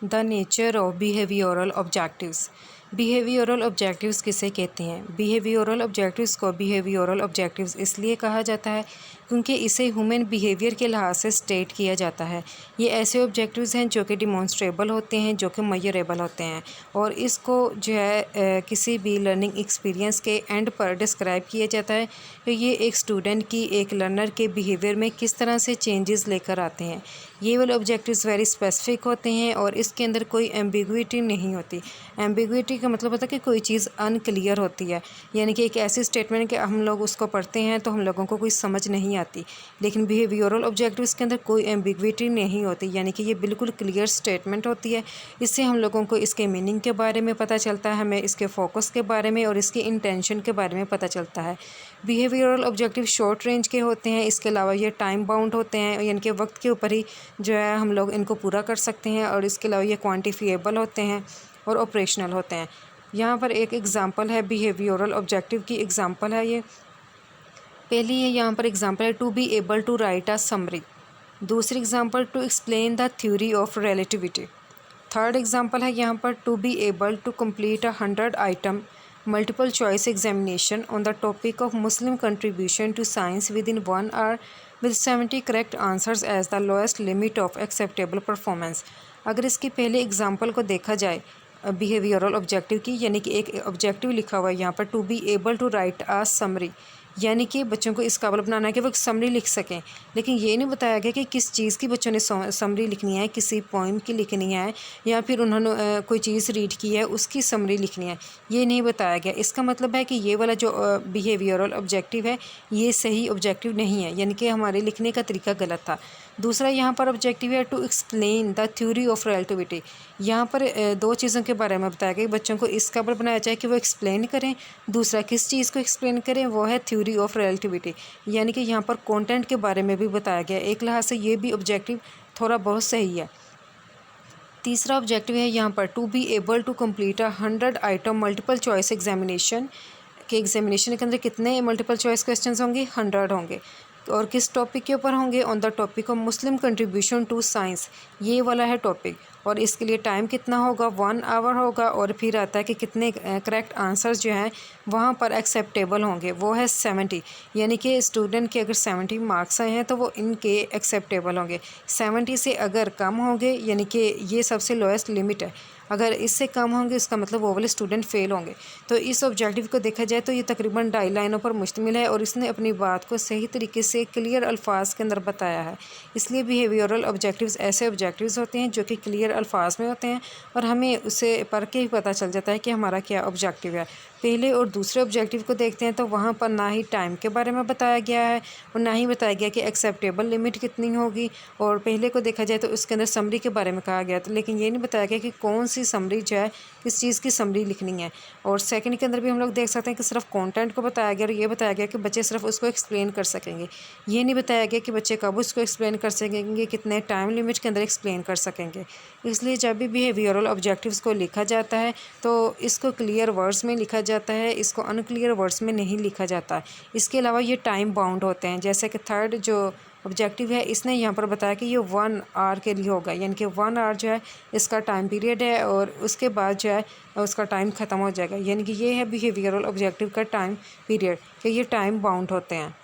The nature of behavioural objectives. Behavioural objectives किसे कहते हैं? बिहेवियरल ऑब्जेक्टिव्स को बिहेवियरल ऑब्जेक्टिव्स इसलिए कहा जाता है क्योंकि इसे ह्यूमन बिहेवियर के लिहाज से स्टेट किया जाता है। ये ऐसे ऑब्जेक्टिव्स हैं जो कि डिमॉन्स्ट्रेबल होते हैं, जो कि मेजरेबल होते हैं, और इसको जो है किसी भी लर्निंग एक्सपीरियंस के एंड पर डिस्क्राइब किया जाता है कि ये एक स्टूडेंट की, एक लर्नर के बिहेवियर में किस तरह से चेंजेस लेकर आते हैं। ये वाले ऑब्जेक्टिव्स वेरी स्पेसिफिक होते हैं और इसके अंदर कोई एम्बिगुइटी नहीं होती। एम्बिगुइटी का मतलब होता है कि कोई चीज़ अनक्लियर होती है, यानी कि एक ऐसी स्टेटमेंट कि हम लोग उसको पढ़ते हैं तो हम लोगों को कोई समझ नहीं आती। लेकिन बिहेवियरल ऑब्जेक्टिव्स के अंदर कोई एम्बिगुइटी नहीं होती, यानी कि ये बिल्कुल क्लियर स्टेटमेंट होती है। इससे हम लोगों को इसके मीनिंग के बारे में पता चलता है, हमें इसके फोकस के बारे में और इसके इंटेंशन के बारे में पता चलता है। बिहेवियरल ऑब्जेक्टिव शॉर्ट रेंज के होते हैं, इसके अलावा ये टाइम बाउंड होते हैं, यानी कि वक्त के ऊपर ही जो है हम लोग इनको पूरा कर सकते हैं, और इसके अलावा ये क्वान्टिफिएबल होते हैं और ऑपरेशनल होते हैं। यहाँ पर एक एग्जांपल है बिहेवियरल ऑब्जेक्टिव की, एग्जांपल है ये। पहली है यहाँ पर एग्जांपल है to be able to write a summary. दूसरी example to explain the theory of relativity. Third example है यहाँ पर to be able to complete 100 item multiple choice examination on the topic of Muslim contribution to science within 1 hour with 70 correct answers as the lowest limit of acceptable performance। अगर इसकी पहले example को देखा जाए behavioural objective की, यानी कि एक ऑब्जेक्टिव लिखा हुआ है यहाँ पर to be able to write a summary, यानी कि बच्चों को इस काबिल बनाना है कि वो समरी लिख सकें। लेकिन ये नहीं बताया गया कि किस चीज़ की बच्चों ने समरी लिखनी है, किसी पोइम की लिखनी है या फिर उन्होंने कोई चीज़ रीड की है उसकी समरी लिखनी है, ये नहीं बताया गया। इसका मतलब है कि ये वाला जो बिहेवियरल ऑब्जेक्टिव है ये सही ऑब्जेक्टिव नहीं है, यानी कि हमारे लिखने का तरीका गलत था। दूसरा यहाँ पर ऑब्जेक्टिव है to explain the theory of relativity. यहाँ पर दो चीज़ों के बारे में बताया गया, बच्चों को इस काबिल बनाया जाए कि वो एक्सप्लेन करें। दूसरा किस चीज़ को एक्सप्लेन करें, वो है थ्योरी ऑफ रिलेटिविटी, यानी कि यहाँ पर कंटेंट के बारे में भी बताया गया। एक लिहाज से ये भी ऑब्जेक्टिव थोड़ा बहुत सही है। तीसरा ऑब्जेक्टिव है यहाँ पर to be able to complete 100 item multiple choice examination. के एग्जामिनेशन के अंदर कितने मल्टीपल चॉइस क्वेश्चंस होंगे? 100 होंगे, और किस टॉपिक के ऊपर होंगे? On the topic of Muslim contribution to science, ये वाला है टॉपिक। और इसके लिए टाइम कितना होगा? 1 आवर होगा। और फिर आता है कि कितने करेक्ट आंसर्स जो हैं वहाँ पर एक्सेप्टेबल होंगे, वो है 70, यानी कि स्टूडेंट के अगर 70 मार्क्स आए हैं तो वो इनके एक्सेप्टेबल होंगे। 70 से अगर कम होंगे, यानी कि ये सबसे लोएस्ट लिमिट है, अगर इससे कम होंगे इसका मतलब वो वाले स्टूडेंट फेल होंगे। तो इस ऑब्जेक्टिव को देखा जाए तो ये तकरीबन 2.5 लाइनों पर मुश्तमिल है और इसने अपनी बात को सही तरीके से क्लियर अल्फाज के अंदर बताया है। इसलिए बिहेवियरल ऑब्जेक्टिव्स ऐसे ऑब्जेक्टिव्स होते हैं जो कि क्लियर अल्फाज में होते हैं और हमें उसे पढ़ के ही पता चल जाता है कि हमारा क्या ऑब्जेक्टिव है। पहले और दूसरे ऑब्जेक्टिव को देखते हैं तो वहाँ पर ना ही टाइम के बारे में बताया गया है और ना ही बताया गया कि एक्सेप्टेबल लिमिट कितनी होगी। और पहले को देखा जाए तो उसके अंदर समरी के बारे में कहा गया था, लेकिन ये नहीं बताया गया कि कौन सी समरी जो है किस चीज़ की समरी लिखनी है। और सेकंड के अंदर भी हम लोग देख सकते हैं कि सिर्फ कंटेंट को बताया गया और ये बताया गया कि बच्चे सिर्फ उसको एक्सप्लेन कर सकेंगे। ये नहीं बताया गया कि बच्चे कब उसको एक्सप्लेन कर सकेंगे, कितने टाइम लिमिट के अंदर एक्सप्लेन कर सकेंगे। इसलिए जब भी बिहेवियरल ऑब्जेक्टिव्स को लिखा जाता है तो इसको क्लियर वर्ड्स में लिखा जाता है, इसको अनक्लियर वर्ड्स में नहीं लिखा जाता। इसके अलावा ये टाइम बाउंड होते हैं, जैसे कि थर्ड जो ऑब्जेक्टिव है इसने यहाँ पर बताया कि ये 1 आवर के लिए होगा, यानी कि 1 आवर जो है इसका टाइम पीरियड है और उसके बाद जो है उसका टाइम ख़त्म हो जाएगा, यानी कि ये है बिहेवियरल ऑब्जेक्टिव का टाइम पीरियड कि ये टाइम बाउंड होते हैं।